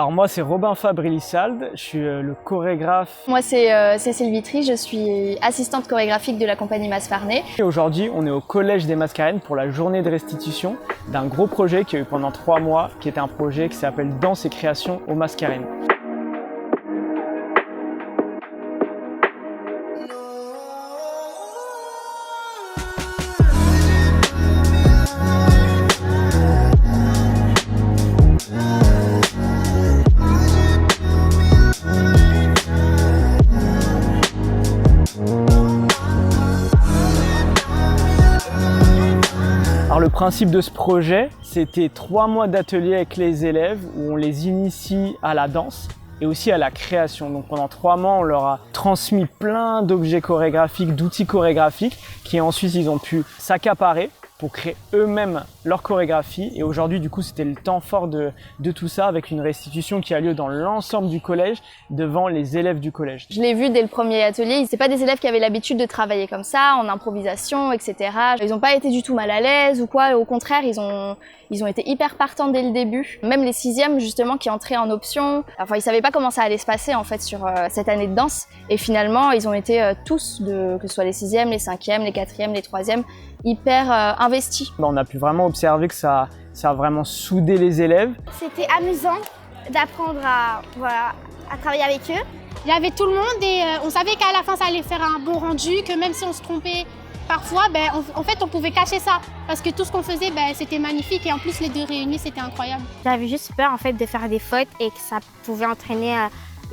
Alors moi c'est Robin Fabrilisalde, je suis le chorégraphe. Moi c'est Cécile Vitry, je suis assistante chorégraphique de la compagnie Masfarné. Et aujourd'hui on est au Collège des Mascareines pour la journée de restitution d'un gros projet qui a eu pendant 3 mois, qui est un projet qui s'appelle Danse et création aux Mascareines. Alors le principe de ce projet, c'était 3 mois d'atelier avec les élèves où on les initie à la danse et aussi à la création. Donc pendant 3 mois, on leur a transmis plein d'objets chorégraphiques, d'outils chorégraphiques qui ensuite ils ont pu s'accaparer pour créer eux-mêmes leur chorégraphie. Et aujourd'hui, du coup, c'était le temps fort de tout ça avec une restitution qui a lieu dans l'ensemble du collège devant les élèves du collège. Je l'ai vu dès le premier atelier. C'est pas des élèves qui avaient l'habitude de travailler comme ça, en improvisation, etc. Ils n'ont pas été du tout mal à l'aise ou quoi. Au contraire, ils ont été hyper partants dès le début. Même les 6e, justement, qui entraient en option. Enfin, ils savaient pas comment ça allait se passer, en fait, sur cette année de danse. Et finalement, ils ont été tous, que ce soit les 6e, les 5e, les 4e, les 3e, hyper investis. On a pu vraiment observer que ça a vraiment soudé les élèves. C'était amusant d'apprendre à travailler avec eux. Il y avait tout le monde et on savait qu'à la fin ça allait faire un bon rendu, que même si on se trompait parfois, en fait on pouvait cacher ça parce que tout ce qu'on faisait c'était magnifique et en plus les deux réunis c'était incroyable. J'avais juste peur en fait de faire des fautes et que ça pouvait entraîner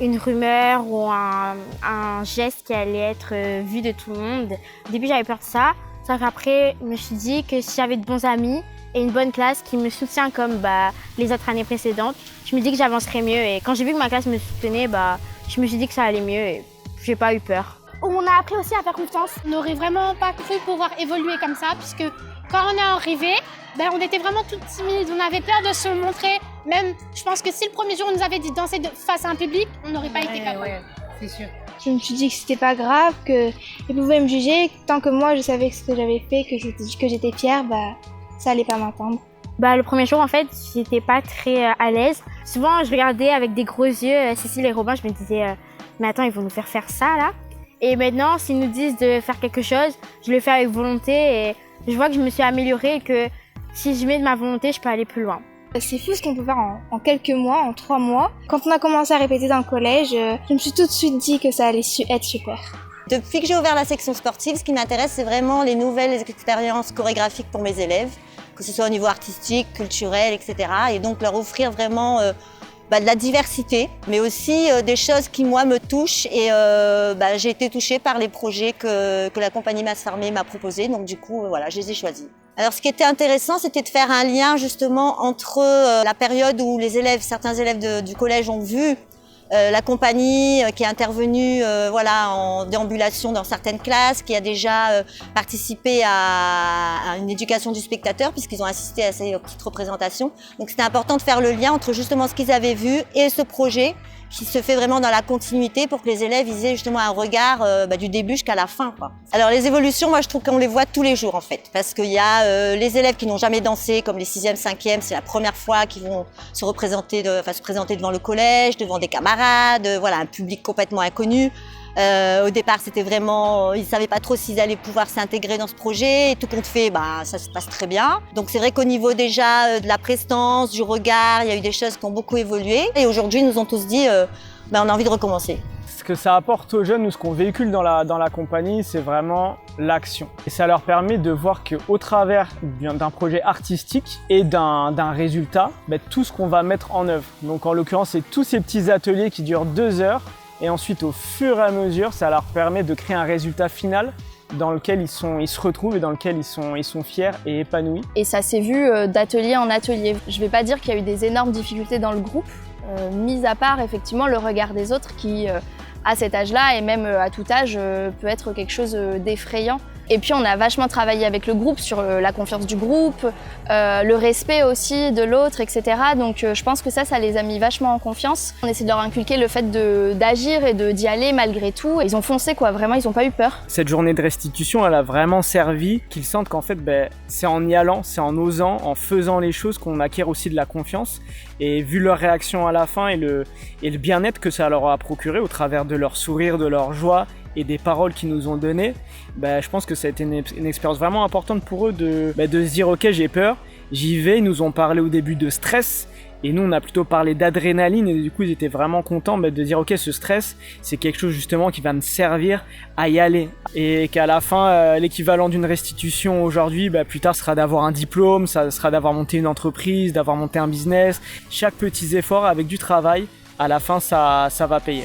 une rumeur ou un geste qui allait être vu de tout le monde. Au début j'avais peur de ça, sauf qu'après je me suis dit que si j'avais de bons amis et une bonne classe qui me soutient comme les autres années précédentes, je me dis que j'avancerais mieux et quand j'ai vu que ma classe me soutenait, je me suis dit que ça allait mieux et j'ai pas eu peur. On a appris aussi à faire confiance. On n'aurait vraiment pas cru pouvoir évoluer comme ça puisque quand on est arrivé, on était vraiment toutes timides, on avait peur de se montrer. Même, je pense que si le premier jour on nous avait dit danser face à un public, on n'aurait pas été capable. Ouais, c'est sûr. Je me suis dit que c'était pas grave, qu'ils pouvaient me juger, tant que moi je savais que ce que j'avais fait, que j'étais fière, ça allait pas m'entendre. Le premier jour, en fait, j'étais pas très à l'aise. Souvent, je regardais avec des gros yeux Cécile et Robin, je me disais mais attends, ils vont nous faire ça là. Et maintenant, s'ils nous disent de faire quelque chose, je le fais avec volonté et je vois que je me suis améliorée et que si je mets de ma volonté, je peux aller plus loin. C'est fou ce qu'on peut faire en quelques mois, en 3 mois. Quand on a commencé à répéter dans le collège, je me suis tout de suite dit que ça allait être super. Depuis que j'ai ouvert la section sportive, ce qui m'intéresse, c'est vraiment les nouvelles expériences chorégraphiques pour mes élèves, que ce soit au niveau artistique, culturel, etc. Et donc leur offrir vraiment de la diversité, mais aussi des choses qui, moi, me touchent. Et j'ai été touchée par les projets que la compagnie Masfarné m'a proposés. Donc du coup, je les ai choisis. Alors ce qui était intéressant, c'était de faire un lien justement entre la période où certains élèves du collège ont vu la compagnie qui est intervenue en déambulation dans certaines classes, qui a déjà participé à une éducation du spectateur puisqu'ils ont assisté à ces petites représentations. Donc c'était important de faire le lien entre justement ce qu'ils avaient vu et ce projet qui se fait vraiment dans la continuité pour que les élèves aient justement un regard du début jusqu'à la fin, quoi. Alors les évolutions, moi je trouve qu'on les voit tous les jours en fait, parce qu'il y a les élèves qui n'ont jamais dansé, comme les 6e, 5e, c'est la première fois qu'ils vont se présenter devant le collège, devant des camarades, un public complètement inconnu. Au départ, c'était vraiment, ils ne savaient pas trop s'ils allaient pouvoir s'intégrer dans ce projet. Et tout compte fait, ça se passe très bien. Donc c'est vrai qu'au niveau déjà de la prestance, du regard, il y a eu des choses qui ont beaucoup évolué. Et aujourd'hui, ils nous ont tous dit, on a envie de recommencer. Ce que ça apporte aux jeunes ou ce qu'on véhicule dans la compagnie, c'est vraiment l'action. Et ça leur permet de voir qu'au travers d'un projet artistique et d'un résultat, tout ce qu'on va mettre en œuvre. Donc en l'occurrence, c'est tous ces petits ateliers qui durent 2 heures. Et ensuite, au fur et à mesure, ça leur permet de créer un résultat final dans lequel ils se retrouvent et dans lequel ils sont fiers et épanouis. Et ça s'est vu d'atelier en atelier. Je ne vais pas dire qu'il y a eu des énormes difficultés dans le groupe, mis à part effectivement le regard des autres qui, à cet âge-là et même à tout âge, peut être quelque chose d'effrayant. Et puis on a vachement travaillé avec le groupe sur la confiance du groupe, le respect aussi de l'autre, etc. Donc je pense que ça les a mis vachement en confiance. On essaie de leur inculquer le fait d'agir et d'y aller malgré tout. Ils ont foncé quoi, vraiment ils n'ont pas eu peur. Cette journée de restitution, elle a vraiment servi qu'ils sentent qu'en fait c'est en y allant, c'est en osant, en faisant les choses qu'on acquiert aussi de la confiance. Et vu leur réaction à la fin et le bien-être que ça leur a procuré au travers de leur sourire, de leur joie et des paroles qu'ils nous ont données, je pense que ça a été une expérience vraiment importante pour eux de se dire ok, j'ai peur, j'y vais. Ils nous ont parlé au début de stress et nous on a plutôt parlé d'adrénaline et du coup ils étaient vraiment contents de dire ok, ce stress c'est quelque chose justement qui va me servir à y aller, et qu'à la fin l'équivalent d'une restitution aujourd'hui plus tard sera d'avoir un diplôme, ça sera d'avoir monté une entreprise, d'avoir monté un business. Chaque petit effort avec du travail, à la fin ça va payer.